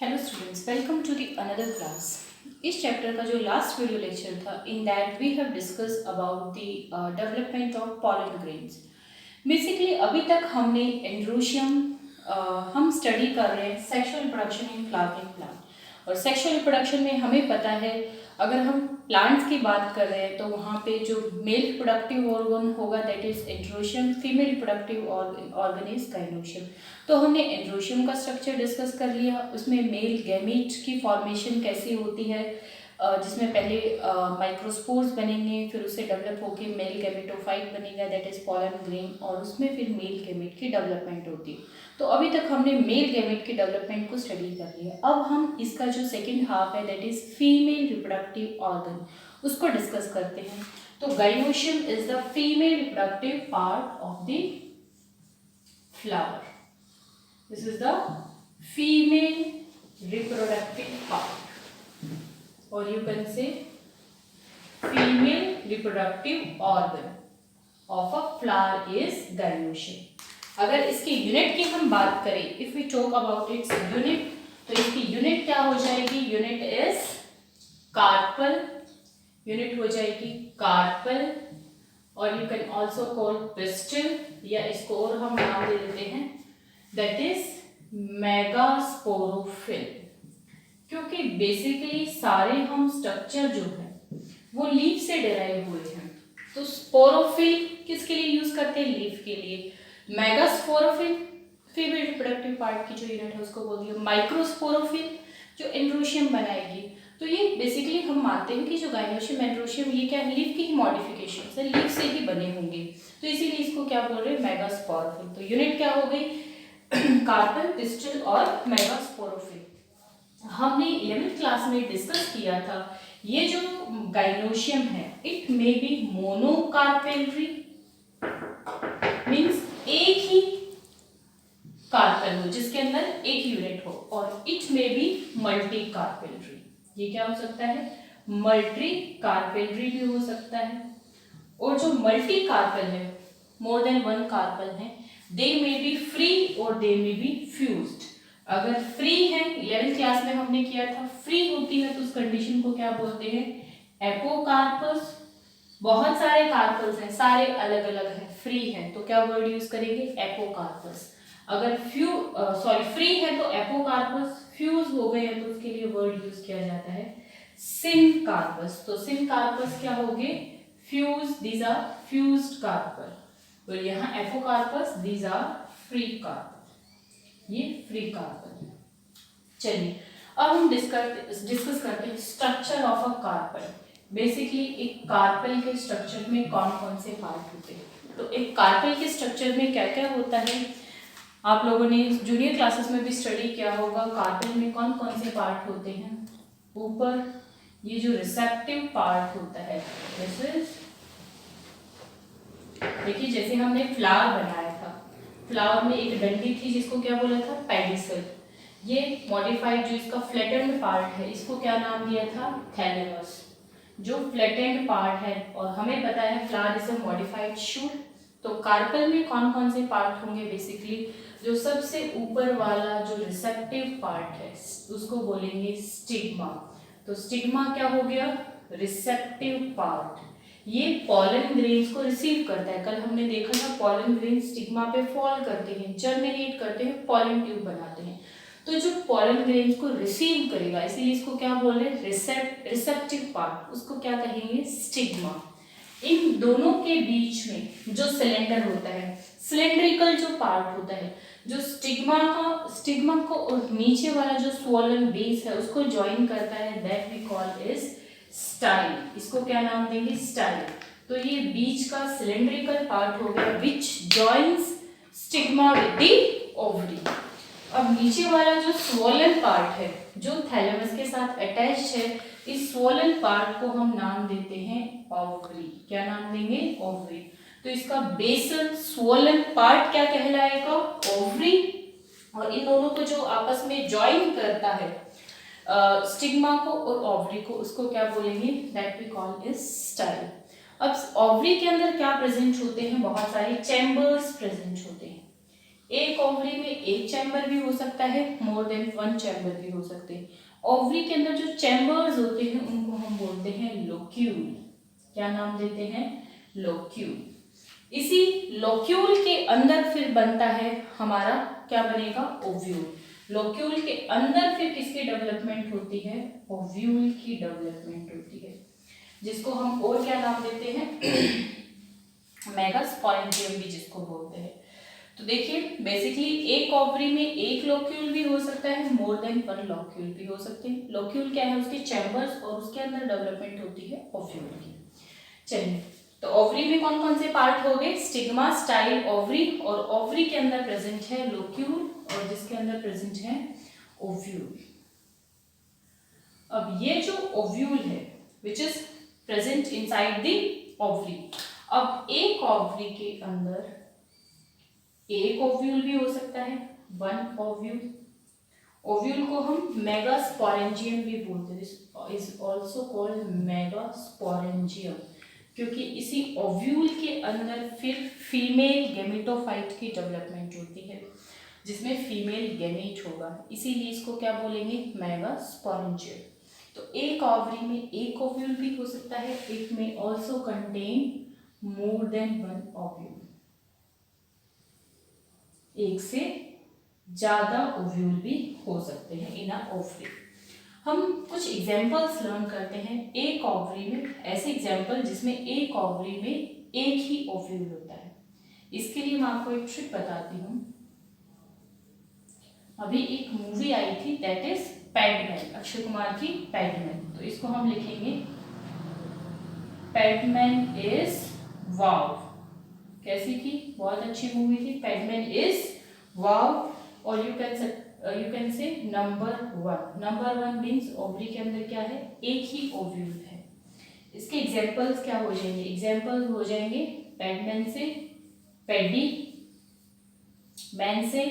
Hello students, welcome to the another class. इस chapter का जो लास्ट वीडियो लेक्चर था, in that we have discuss about the development of pollen grains. Basically अभी तक हमने androecium हम स्टडी कर रहे हैं sexual reproduction in flowering plant. और सेक्सुअल रिप्रोडक्शन में हमें पता है, अगर हम प्लांट्स की बात कर रहे हैं तो वहाँ पे जो मेल रिप्रोडक्टिव ऑर्गन होगा that is androecium, female reproductive organ is gynoecium. तो हमने एंड्रोशियम का स्ट्रक्चर डिस्कस कर लिया, उसमें मेल गैमीट की फॉर्मेशन कैसी होती है, जिसमें पहले माइक्रोस्पोर्स बनेंगे, फिर उससे डेवलप होके मेल गैमेटोफाइट बनेगा दैट इज पॉलन ग्रेन, और उसमें फिर मेल गैमेट की डेवलपमेंट होती है। तो अभी तक हमने मेल गैमेट की डेवलपमेंट को स्टडी कर लिया। अब हम इसका जो सेकेंड हाफ है that is female reproductive organ, उसको डिस्कस करते हैं। तो gynoecium is the female reproductive part of the flower. This is the female reproductive part, or you can say female reproductive organ of a flower is gynoecium. अगर इसकी unit की हम बात करें, if we talk about its unit, तो इसकी unit क्या हो जाएगी? यूनिट इज कार्पल, यूनिट हो जाएगी कार्पल, और you can also call pistol, या इसको और हम नाम दे देते हैं दैट इज मेगास्पोरोफिल। क्योंकि बेसिकली सारे हम स्ट्रक्चर जो है वो लीफ से डिराइव हुए हैं। तो स्पोरोफिल किसके लिए यूज करते हैं? लीफ के लिए। मेगास्पोरोफिल फीमेल रिप्रोडक्टिव पार्ट की जो यूनिट है उसको बोल दिया। माइक्रोस्पोरोफिल जो एंड्रोशियम बनाएगी। तो ये बेसिकली हम मानते हैं कि जो गाइनोशियम एंड्रोशियम ये क्या है? लीफ की ही मॉडिफिकेशन है, लीफ से ही बने होंगे, तो इसीलिए इसको क्या बोल रहे हैं? मेगास्पोरोफिल। तो यूनिट क्या हो गई? कार्पल, पिस्टल और मेगास्पोरोफिल। हमने 11th क्लास में डिस्कस किया था, ये जो गाइनोशियम है it may be monocarpellary, means एक ही कार्पेल हो जिसके अंदर एक यूनिट हो, और it may be multi carpellary. ये क्या हो सकता है? मल्टी कार्पेलरी भी हो सकता है। और जो मल्टी कार्पेल है, मोर देन वन कार्पेल है, दे मे बी फ्री और दे मे बी फ्यूज्ड। अगर फ्री है, 11th क्लास में हमने किया था, फ्री होती है तो उस कंडीशन को क्या बोलते हैं? एपोकार्पस। बहुत सारे कार्पल्स हैं, सारे अलग अलग हैं, फ्री हैं तो क्या वर्ड यूज करेंगे? एपोकार्पस। अगर फ्री है तो एपोकार्पस, फ्यूज हो गए हैं तो उसके लिए वर्ड यूज किया जाता है सिनकार्पस। तो सिनकार्पस क्या हो गए? Fuse, these are fused carpel. तो यहाँ apocarpous, these are free carpel, ये फ्री कार्पल। चलिए अब हम डिस्कस करते हैं structure of a carpel. Basically एक कार्पल के स्ट्रक्चर में कौन कौन से पार्ट होते हैं? तो एक कार्पल के स्ट्रक्चर में क्या क्या होता है, आप लोगों ने जूनियर क्लासेस में भी स्टडी किया होगा। कार्पल में कौन कौन से पार्ट होते हैं? ऊपर ये जो रिसेप्टिव पार्ट होता है, दिस इज, देखिए जैसे हमने फ्लावर बनाया था, फ्लावर में एक डंडी थी जिसको क्या बोला था? पेडिसल। ये मॉडिफाइड जो इसका फ्लैटेंड पार्ट है इसको क्या नाम दिया था? थैलेमस। जो फ्लैटेंड पार्ट है, और हमें पता है flower is a modified shoot. तो कार्पल में कौन कौन से पार्ट होंगे? बेसिकली जो सबसे ऊपर वाला जो रिसेप्टिव पार्ट है उसको बोलेंगे स्टिग्मा। तो स्टिग्मा क्या हो गया? Receptive part. ये पॉलन ग्रेन्स को रिसीव करता है। कल हमने देखा था पॉलन ग्रेन्स स्टिग्मा पे फॉल करते हैं, जर्मिनेट करते हैं, पॉलन ट्यूब बनाते हैं। तो जो पॉलन ग्रेन्स को रिसीव करेगा, इसीलिए इसको क्या बोल रहे हैं? रिसेप्टिव पार्ट, उसको क्या कहेंगे? स्टिग्मा। इन दोनों के बीच में जो सिलेंडर होता है, सिलेंड्रिकल जो पार्ट होता है, जो स्टिग्मा को और नीचे वाला जो स्वोलन बेस है उसको ज्वाइन करता है, that we call is style. इसको क्या नाम देंगे? स्टाइल। तो ये बीच का सिलेंड्रिकल पार्ट हो गया which joins stigma with the ovary. अब नीचे वाला जो स्वोलन पार्ट है जो थैलेमस के साथ अटैच्ड है, इस स्वोलन पार्ट को हम नाम देते हैं ओवरी। क्या नाम देंगे? ओवरी। तो इसका बेसल स्वोलन पार्ट क्या कहलाएगा? ओवरी। और इन दोनों को जो आपस में ज्वाइन करता है स्टिग्मा को और ओवरी को, उसको क्या बोलेंगे? That we call is style. अब ओवरी के अंदर क्या प्रेजेंट होते हैं? बहुत सारे चैम्बर्स प्रेजेंट होते हैं। एक ओवरी में एक चैम्बर भी हो सकता है, मोर देन वन चैम्बर भी हो सकते हैं। ओवरी के अंदर जो चैम्बर्स होते हैं उनको हम बोलते हैं लोक्यूल। क्या नाम देते हैं? लोक्यूल। इसी लोक्यूल के अंदर फिर बनता है हमारा, क्या बनेगा? ओव्यूल। लोक्यूल के अंदर फिर किसकी डेवलपमेंट होती है? ओव्यूल की डेवलपमेंट होती है, जिसको हम और क्या नाम देते हैं? मेगास्पोरेंजियम भी जिसको बोलते हैं। तो देखिए बेसिकली एक ओवरी में एक लोक्यूल भी हो सकता है, मोर देन वन लोक्यूल भी हो सकते हैं। लोक्यूल क्या है? उसके चैम्बर्स, और उसके अंदर डेवलपमेंट होती है ओव्यूल की। चलिए, तो ओवरी में कौन कौन से पार्ट हो गए? स्टिग्मा, स्टाइल, ओवरी, और ओवरी के अंदर प्रेजेंट है लोक्यूल, और जिसके अंदर प्रेजेंट है ओव्यूल। अब ये जो ओव्यूल है which is present inside the ovary, अब एक ओवरी के अंदर एक ओव्यूल भी हो सकता है, वन ओव्यूल। ओव्यूल को हम मेगास्पोरेंजियम भी बोलते हैं, इज ऑल्सो कॉल्ड मेगास्पोरेंजियम, क्योंकि इसी ओव्यूल के अंदर फिर फीमेल गेमेटोफाइट की डेवलपमेंट होती है, जिसमें फीमेल गेमेट होगा, इसीलिए इसको क्या बोलेंगे? मेगास्पोरेंजियम। तो एक ओवरी में एक ओव्यूल भी हो सकता है, इट में also contain more than one ovule, एक से ज्यादा ओव्यूल भी हो सकते हैं इन अ ओवरी। हम कुछ एग्जांपल्स लर्न करते हैं एक ओवरी में, ऐसे एग्जांपल जिसमें एक ओवरी में एक ही ओव्यूल होता है। इसके लिए मैं आपको एक ट्रिक बताती हूँ। अभी एक मूवी आई थी, दैट इज पैडमैन, अक्षय कुमार की पैडमैन। तो इसको हम लिखेंगे पैडमैन इज वाव। कैसी थी? बहुत अच्छी मूवी थी, पैडमैन इज वाव। और you can say number one. Number one means ovary के अंदर क्या है? एक ही ओव्यूल है। इसके एग्जांपल्स क्या हो जाएंगे? एग्जांपल्स हो जाएंगे पैडमैन से पैडी, मैन से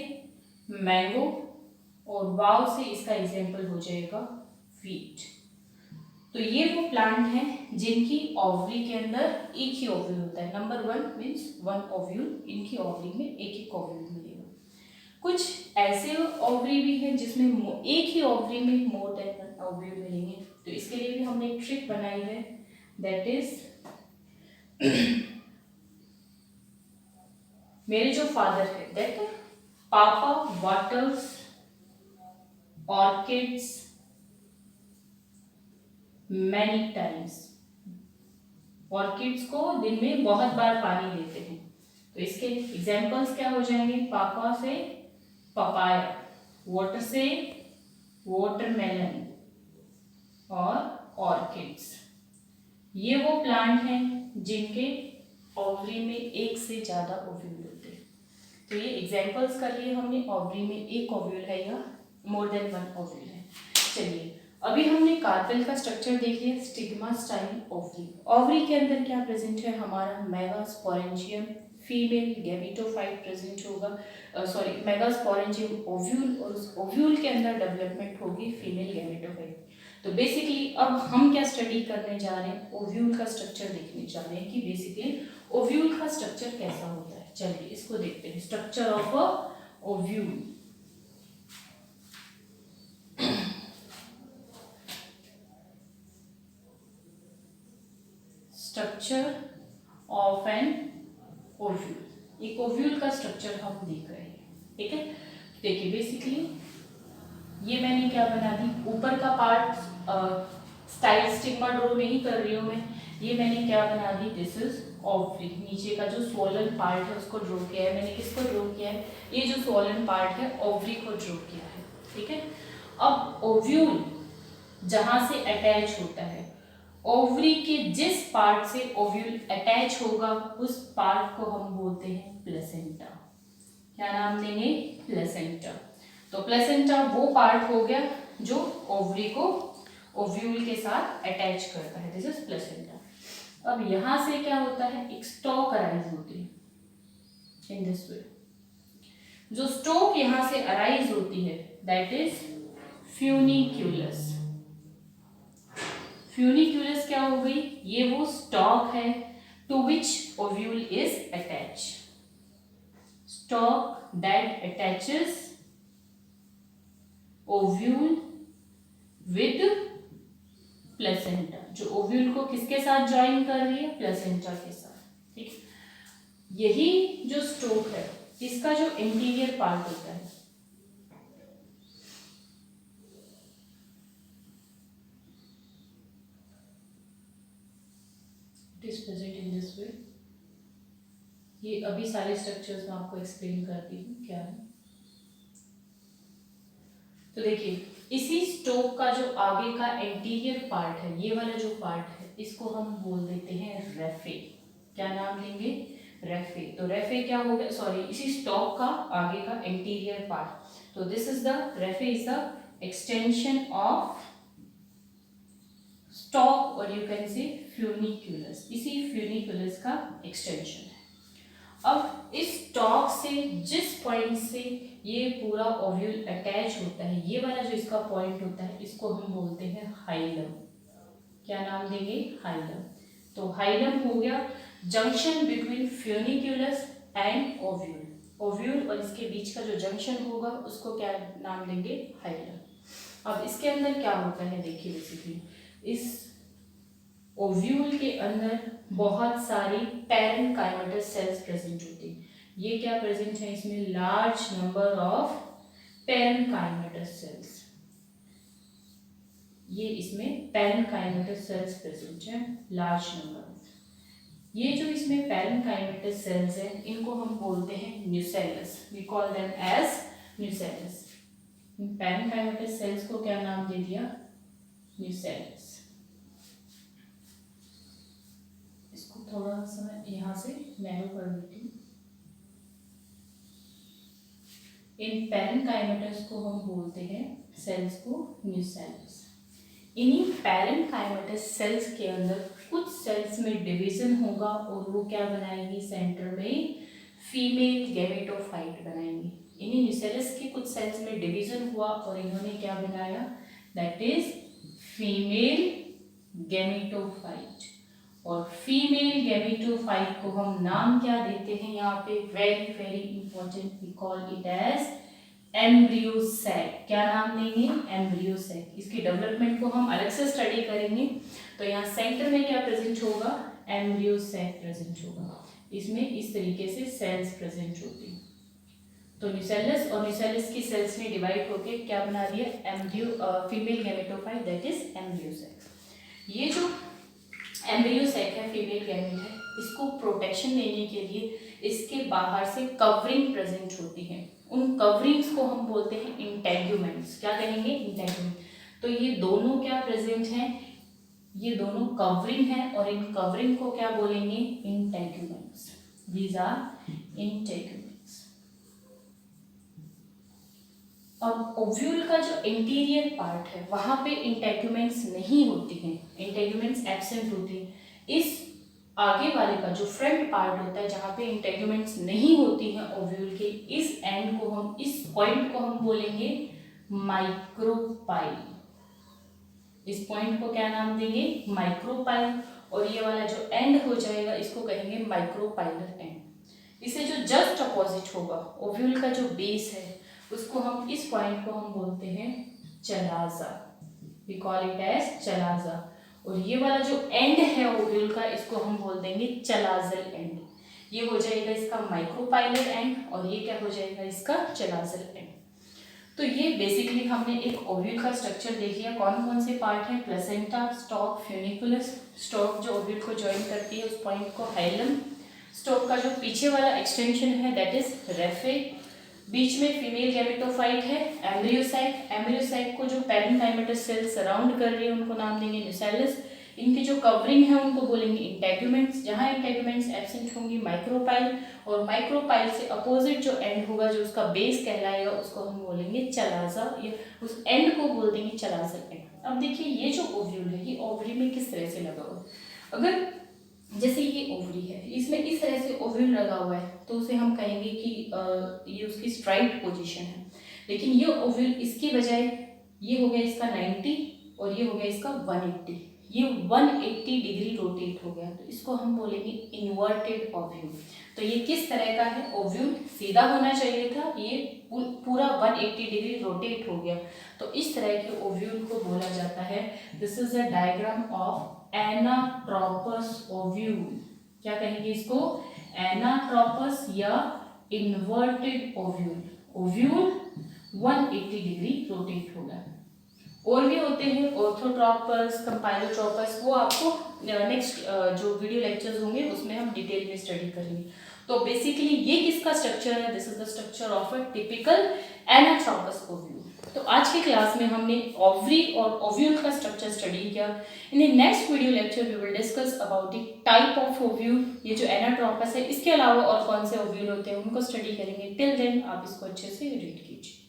मैंगो, और वाव से इसका एग्जांपल हो जाएगा वीट। तो ये वो प्लांट हैं जिनकी ओवरी के अंदर एक ही ओव्यूल होता है। Number one means one ovule, इनकी ओवरी में एक ही ओव्यूल मिलेगा। कुछ ऐसे ओवरी भी हैं जिसमें एक ही ओवरी में मोर देन वन ओव्यूल मिलेंगे। तो इसके लिए भी हमने एक ट्रिक बनाई है, दैट इज मेरे जो फादर है, दैट पापा waters orchids many times. Orchids को दिन में बहुत बार पानी देते हैं। तो इसके एग्जांपल्स क्या हो जाएंगे? पापा से पपाया, वाटर से वाटरमेलन, और ऑर्किड्स। ये वो प्लांट हैं जिनके ओवरी में एक से ज्यादा ओव्यूल होते हैं। तो ये एग्जांपल्स कर लिए हमने, ओवरी में एक ओव्यूल है या मोर देन वन ओव्यूल है। चलिए, अभी हमने कार्पेल का स्ट्रक्चर देख लिया, स्टिग्मा, स्टाइल, ओवरी। ओवरी के अंदर क्या प्रेजेंट है हमारा? मेगास्पोरेंजियम, फीमेल गैमेटोफाइट प्रेजेंट होगा, मेगास्पोरेंजियम ओव्यूल, और उस ओव्यूल के अंदर डेवलपमेंट होगी फीमेल गैमेटोफाइट। तो बेसिकली अब हम क्या स्टडी करने जा रहे हैं? ओव्यूल का स्ट्रक्चर देखने जा रहे हैं कि बेसिकली ओव्यूल का स्ट्रक्चर कैसा होता है। चलिए इसको देखते हैं, structure of a ovule. Structure of an ovule, एक ओव्यूल का स्ट्रक्चर हम देख रहे हैं, ठीक है। देखिए बेसिकली ये मैंने क्या बना दी, ऊपर का पार्ट स्टाइल स्टिग्मा ड्रॉ नहीं कर रही हूँ मैं, ये मैंने क्या बना दी, दिस इज ओवरी। नीचे का जो स्वोलन पार्ट है उसको ड्रॉ किया है मैंने। किसको ड्रॉ किया है? ये जो स्वोलन पार्ट है ओवरी को ड्रॉ किया है, ठीक है। अब ओव्यूल जहां से अटैच होता है, ओवरी के जिस पार्ट से ओव्यूल अटैच होगा उस पार्ट को हम बोलते हैं प्लेसेंटा। क्या नाम देंगे? प्लेसेंटा। तो प्लेसेंटा वो पार्ट हो गया जो ओवरी को ओव्यूल के साथ अटैच करता है, दिस इज प्लेसेंटा। अब यहां से क्या होता है? एक स्टॉक अराइज होती है इन दिस वे। जो स्टॉक यहां से अराइज होती है दैट इज फ्यूनिक्यूलस। फ्यूनिक्यूलस क्या हो गई? ये वो स्टॉक है to which ovule is attach. Stalk that attaches ovule with placenta, जो ओव्यूल को किसके साथ ज्वाइन कर रही है, प्लेसेंटा के साथ। ठीक, यही जो स्टोक है इसका जो इंटीरियर पार्ट होता है, it is present in this way. ये अभी सारे स्ट्रक्चर्स मैं आपको एक्सप्लेन करती हूँ क्या है। तो देखिए, इसी स्टोक का जो आगे का इंटीरियर पार्ट है, ये वाला जो पार्ट है, इसको हम बोल देते हैं रेफे। क्या नाम लेंगे, रेफे। तो रेफे क्या हो गया, सॉरी, इसी स्टॉक का आगे का इंटीरियर पार्ट। तो this is the raphe, is the extension of stock, और यू कैन से फ्यूनिकुलस, इसी फ्यूनिकुलस का एक्सटेंशन है। अब इस स्टॉक से जिस पॉइंट से ये पूरा ओव्यूल अटैच होता है, ये वाला जो इसका पॉइंट होता है, इसको हम बोलते हैं हाइलम। क्या नाम देंगे, हाइलम। तो हाइलम हो गया junction between funiculus and ovule. Ovule और इसके बीच का जो जंक्शन होगा उसको क्या नाम देंगे, हाइलम। अब इसके अंदर क्या होता है, देखिए बेसिकली इस ओव्यूल के अंदर बहुत सारी पैरेन्काइमेटस सेल्स प्रेजेंट होती हैं। ये क्या प्रेजेंट है इसमें, large number of parenchymatous sales. ये इसमें पैरेन्काइमेटस सेल्स प्रेजेंट है, लार्ज नंबर। ये जो इसमें पैरेन्काइमेटस सेल्स हैं, इनको हम बोलते हैं nucellus. We call them as nucellus. Parenchymatous cells को क्या नाम दे दिया, न्यूसेलस। इसको थोड़ा सा यहाँ से नैरो कर देती हूँ। इन पैरेन्काइमेटस को हम बोलते हैं सेल्स को न्यूसेलस। इन्हीं पैरेन्काइमेटस सेल्स के अंदर कुछ सेल्स में डिवीजन होगा और वो क्या बनाएंगी, सेंटर में फीमेल गैमेटोफाइट बनाएंगी। इन्हीं न्यूसेलस के कुछ सेल्स में डिवीजन हुआ और इन्होंने क्या बनाया, दैट इज फीमेल गैमेटोफाइट। और फीमेल गैमेटोफाइट को हम नाम क्या देते हैं, यहाँ पे very very important, we call it as embryo sac. क्या नाम देंगे, एम्ब्रियो सैक। इसकी डेवलपमेंट को हम अलग से स्टडी करेंगे। तो यहाँ सेंटर में क्या प्रेजेंट होगा, एम्ब्रियो सैक प्रेजेंट होगा। इसमें इस तरीके से सेल्स प्रेजेंट होती हैं। तो न्यूसेलस और न्यूसेलस की सेल्स ने डिवाइड होके क्या बना दिया, embryo female gametophyte, that is embryo sac. ये जो एम्ब्रियो सैक है, फीमेल गैमेट है, इसको प्रोटेक्शन देने के लिए इसके बाहर से कवरिंग प्रेजेंट होती है। उन कवरिंग्स को हम बोलते हैं इंटेग्यूमेंट्स। क्या कहेंगे, इंटेग्यूमेंट। तो ये दोनों क्या प्रेजेंट हैं, ये दोनों कवरिंग है और इन कवरिंग को क्या बोलेंगे, इंटेग्यूमेंट्स। These are integuments. अब ओव्यूल का जो इंटीरियर पार्ट है वहां पे इंटेग्यूमेंट्स नहीं होती हैं, इंटेग्यूमेंट्स एब्सेंट होती हैं। इस आगे वाले का जो फ्रंट पार्ट होता है जहाँ पे इंटेग्यूमेंट्स नहीं होती हैं ओव्यूल के, इस एंड को हम, इस पॉइंट को हम बोलेंगे माइक्रोपाइल। इस पॉइंट को क्या नाम देंगे, माइक्रोपाइल। और ये वाला जो एंड हो जाएगा इसको कहेंगे माइक्रोपाइलर एंड। इसे जो जस्ट अपोजिट होगा, ओव्यूल का जो बेस है उसको हम, इस पॉइंट को हम बोलते हैं chalaza. We call it as chalaza. और ये वाला जो एंड है ओव्यूल का, इसको हम बोल देंगे चलाजल एंड। ये हो जाएगा इसका माइक्रोपाइलर एंड और ये क्या हो जाएगा इसका चलाजल एंड। तो ये बेसिकली हमने एक ओव्यूल का स्ट्रक्चर देख लिया। कौन कौन से पार्ट हैं, प्लेसेंटा, स्टॉक, फ्यूनिकुलस। स्टॉक जो ओव्यूल को ज्वाइन करती है उस पॉइंट को हाइलम। स्टॉक का जो पीछे वाला एक्सटेंशन है दैट इज रेफे। बीच में फीमेल गैमेटोफाइट है, एम्ब्रियोसाइक। एम्ब्रियोसाइक को जो पैरेन्काइमेटस सेल्स सराउंड कर रही है उनको नाम देंगे न्यूसेलस। इनकी जो कवरिंग है उनको बोलेंगे इंटेग्यूमेंट्स। जहां इंटेग्यूमेंट्स एब्सेंट होंगी माइक्रोपाइल, और माइक्रोपाइल से अपोजिट जो एंड होगा, जो उसका बेस कहलाएगा, उसको हम बोलेंगे चलाजा। ये उस एंड को बोल देंगे चलाजल एंड। अब देखिए ये जो ओव्यूल है ये ओवरी में किस तरह से लगा हुआ है। अगर जैसे ये ओवरी है, इसमें इस तरह से ओव्यूल लगा हुआ है तो उसे हम कहेंगे कि ये उसकी स्ट्राइट पोजीशन है। लेकिन ये ओव्यूल इसकी बजाय ये हो गया इसका 90 और ये हो गया इसका 180। ये 180 डिग्री रोटेट हो गया, तो इसको हम बोलेंगे इन्वर्टेड ओव्यूल। तो ये किस तरह का है, ओव्यूल सीधा होना चाहिए था, ये पूरा 180 डिग्री रोटेट हो गया, तो इस तरह के ओव्यूल को बोला जाता है, this is a diagram of anatropous ovule. क्या कहेंगे इसको, एनाट्रोपस या inverted ovule. Ovule 180 degree rotate होगा। और भी होते हैं ऑर्थोट्रोपस, कंपाइलोट्रोपस, वो आपको नेक्स्ट जो वीडियो लेक्चर्स होंगे उसमें हम डिटेल में स्टडी करेंगे। तो बेसिकली ये किसका स्ट्रक्चर है, this is the structure of a typical anatropous ovule. तो आज की क्लास में हमने ओवरी और ओव्यूल का स्ट्रक्चर स्टडी किया। In the next video lecture we will discuss about the type of ovule, ये जो एनाट्रोपस है इसके अलावा और कौन से ओव्यूल होते हैं उनको स्टडी करेंगे। टिल देन आप इसको अच्छे से रीड कीजिए।